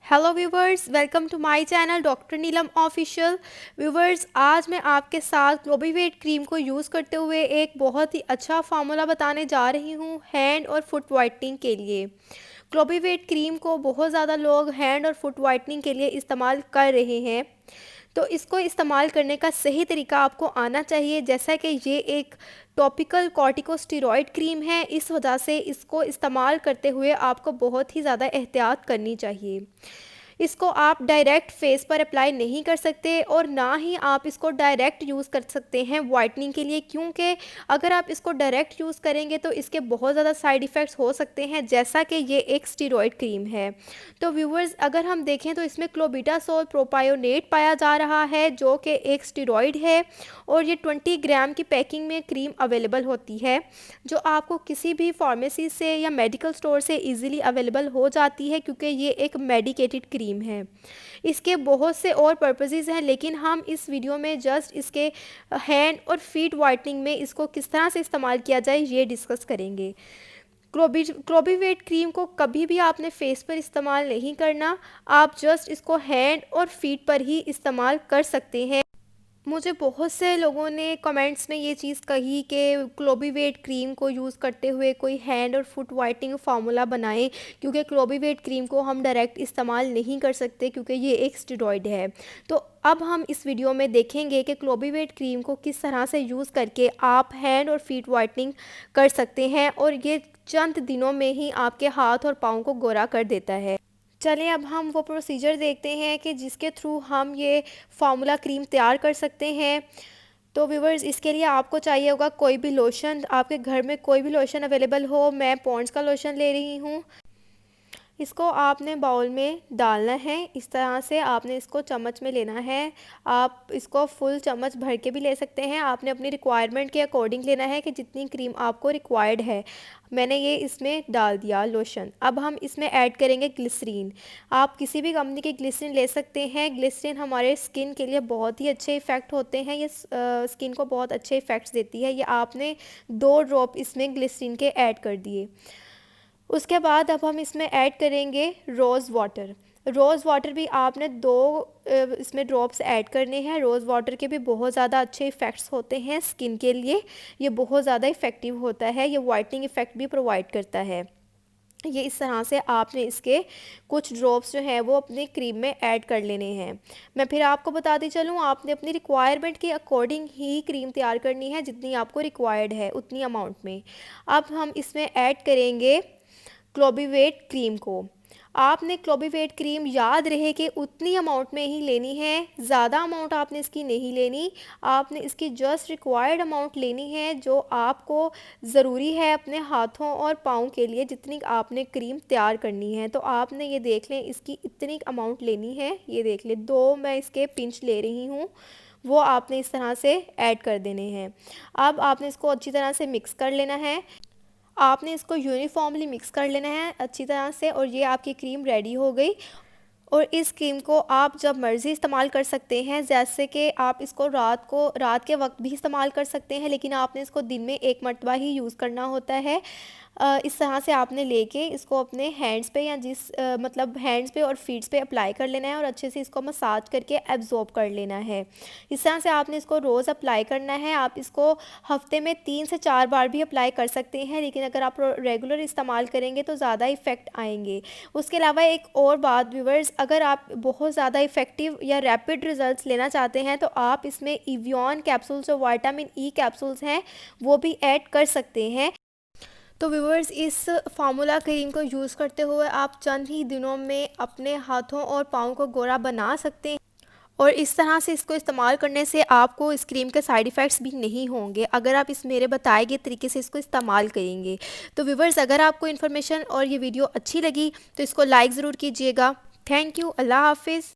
Hello viewers, welcome to my channel doctor Neelam official. Viewers, आज मैं आपके साथ क्लोबीवेट क्रीम को यूज़ करते हुए एक बहुत ही अच्छा फार्मूला बताने जा रही हूँ हैंड और फुट वाइटनिंग के लिए। क्लोबीवेट क्रीम को बहुत ज़्यादा लोग हैंड और फुट वाइटनिंग के लिए इस्तेमाल कर रहे हैं, तो इसको इस्तेमाल करने का सही तरीका आपको आना चाहिए। जैसा कि ये एक टॉपिकल कॉर्टिकोस्टेरॉइड क्रीम है, इस वजह से इसको इस्तेमाल करते हुए आपको बहुत ही ज़्यादा एहतियात करनी चाहिए। इसको आप डायरेक्ट फेस पर अप्लाई नहीं कर सकते और ना ही आप इसको डायरेक्ट यूज़ कर सकते हैं वाइटनिंग के लिए, क्योंकि अगर आप इसको डायरेक्ट यूज़ करेंगे तो इसके बहुत ज़्यादा साइड इफ़ेक्ट्स हो सकते हैं, जैसा कि ये एक स्टेरॉइड क्रीम है। तो व्यूवर्स, अगर हम देखें तो इसमें क्लोबिटासोल प्रोपायोनेट पाया जा रहा है, जो कि एक स्टेरॉइड है, और ये 20 ग्राम की पैकिंग में क्रीम अवेलेबल होती है, जो आपको किसी भी फार्मेसी से या मेडिकल स्टोर से इजीली अवेलेबल हो जाती है, क्योंकि ये एक मेडिकेटेड क्रीम है। इसके बहुत से और पर्पसेस हैं, लेकिन हम इस वीडियो में जस्ट इसके हैंड और फीट वाइटनिंग में इसको किस तरह से इस्तेमाल किया जाए ये डिस्कस करेंगे। क्लोबीवेट क्रीम को कभी भी आपने फेस पर इस्तेमाल नहीं करना, आप जस्ट इसको हैंड और फीट पर ही इस्तेमाल कर सकते हैं। मुझे बहुत से लोगों ने कमेंट्स में ये चीज़ कही कि क्लोबीवेट क्रीम को यूज़ करते हुए कोई हैंड और फुट वाइटनिंग फार्मूला बनाएं, क्योंकि क्लोबीवेट क्रीम को हम डायरेक्ट इस्तेमाल नहीं कर सकते, क्योंकि ये एक स्टेरॉइड है। तो अब हम इस वीडियो में देखेंगे कि क्लोबीवेट क्रीम को किस तरह से यूज़ करके आप हैंड और फीट वाइटनिंग कर सकते हैं, और ये चंद दिनों में ही आपके हाथ और पाँव को गोरा कर देता है। चलें, अब हम वो प्रोसीजर देखते हैं कि जिसके थ्रू हम ये फार्मूला क्रीम तैयार कर सकते हैं। तो व्यूवर्स, इसके लिए आपको चाहिए होगा कोई भी लोशन, आपके घर में कोई भी लोशन अवेलेबल हो। मैं पॉन्ड्स का लोशन ले रही हूँ। इसको आपने बाउल में डालना है, इस तरह से आपने इसको चम्मच में लेना है। आप इसको फुल चम्मच भर के भी ले सकते हैं, आपने अपनी रिक्वायरमेंट के अकॉर्डिंग लेना है कि जितनी क्रीम आपको रिक्वायर्ड है। मैंने ये इसमें डाल दिया लोशन। अब हम इसमें ऐड करेंगे ग्लिसरीन। आप किसी भी कंपनी की ग्लिसरीन ले सकते हैं। ग्लिसरीन हमारे स्किन के लिए बहुत ही अच्छे इफ़ेक्ट होते हैं, ये स्किन को बहुत अच्छे इफ़ेक्ट्स देती है। ये आपने 2 ड्रॉप इसमें ग्लिसरीन के ऐड कर दिए। उसके बाद अब हम इसमें ऐड करेंगे रोज़ वाटर। रोज़ वाटर भी आपने 2 इसमें ड्रॉप्स ऐड करने हैं। रोज़ वाटर के भी बहुत ज़्यादा अच्छे इफ़ेक्ट्स होते हैं स्किन के लिए, ये बहुत ज़्यादा इफ़ेक्टिव होता है, ये वाइटनिंग इफ़ेक्ट भी प्रोवाइड करता है। ये इस तरह से आपने इसके कुछ ड्रॉप्स जो हैं वो अपनी क्रीम में ऐड कर लेने हैं। मैं फिर आपको बताती चलूँ, आपने अपनी रिक्वायरमेंट के अकॉर्डिंग ही क्रीम तैयार करनी है, जितनी आपको रिक्वायर्ड है उतनी अमाउंट में। अब हम इसमें ऐड करेंगे क्लोबीवेट क्रीम को। आपने क्लोबीवेट क्रीम याद रहे कि उतनी अमाउंट में ही लेनी है, ज़्यादा अमाउंट आपने इसकी नहीं लेनी। आपने इसकी जस्ट रिक्वायर्ड अमाउंट लेनी है, जो आपको ज़रूरी है अपने हाथों और पाँव के लिए, जितनी आपने क्रीम तैयार करनी है। तो आपने ये देख लें, इसकी इतनी अमाउंट लेनी है। ये देख लें, 2 मैं इसके पिंच ले रही हूँ, वो आपने इस तरह से ऐड कर देने हैं। अब आपने इसको अच्छी तरह से मिक्स कर लेना है। आपने इसको यूनिफॉर्मली मिक्स कर लेना है अच्छी तरह से, और ये आपकी क्रीम रेडी हो गई। और इस क्रीम को आप जब मर्ज़ी इस्तेमाल कर सकते हैं, जैसे कि आप इसको रात के वक्त भी इस्तेमाल कर सकते हैं, लेकिन आपने इसको दिन में 1 मरतबा ही यूज़ करना होता है। इस तरह से आपने लेके इसको अपने हैंड्स पे या मतलब हैंड्स पे और फीट्स पे अप्लाई कर लेना है, और अच्छे से इसको मसाज करके एब्जॉर्ब कर लेना है। इस तरह से आपने इसको रोज़ अप्लाई करना है। आप इसको हफ्ते में 3 से 4 बार भी अप्लाई कर सकते हैं, लेकिन अगर आप रेगुलर इस्तेमाल करेंगे तो ज़्यादा इफ़ेक्ट आएंगे। उसके अलावा एक और बात व्यूवर्स, अगर आप बहुत ज़्यादा इफ़ेक्टिव या रैपिड रिज़ल्ट्स लेना चाहते हैं तो आप इसमें इवियन कैप्सूल्स और विटामिन ई कैप्सूल्स हैं वो भी ऐड कर सकते हैं। तो व्यूवर्स, इस फार्मूला क्रीम को यूज़ करते हुए आप चंद ही दिनों में अपने हाथों और पाँव को गोरा बना सकते हैं, और इस तरह से इसको इस्तेमाल करने से आपको इस क्रीम के साइड इफ़ेक्ट्स भी नहीं होंगे, अगर आप इस मेरे बताए गए तरीके से इसको इस्तेमाल करेंगे। तो व्यूवर्स, अगर आपको इन्फॉर्मेशन और ये वीडियो अच्छी लगी तो इसको लाइक ज़रूर कीजिएगा। Thank you. अल्लाह हाफिज़।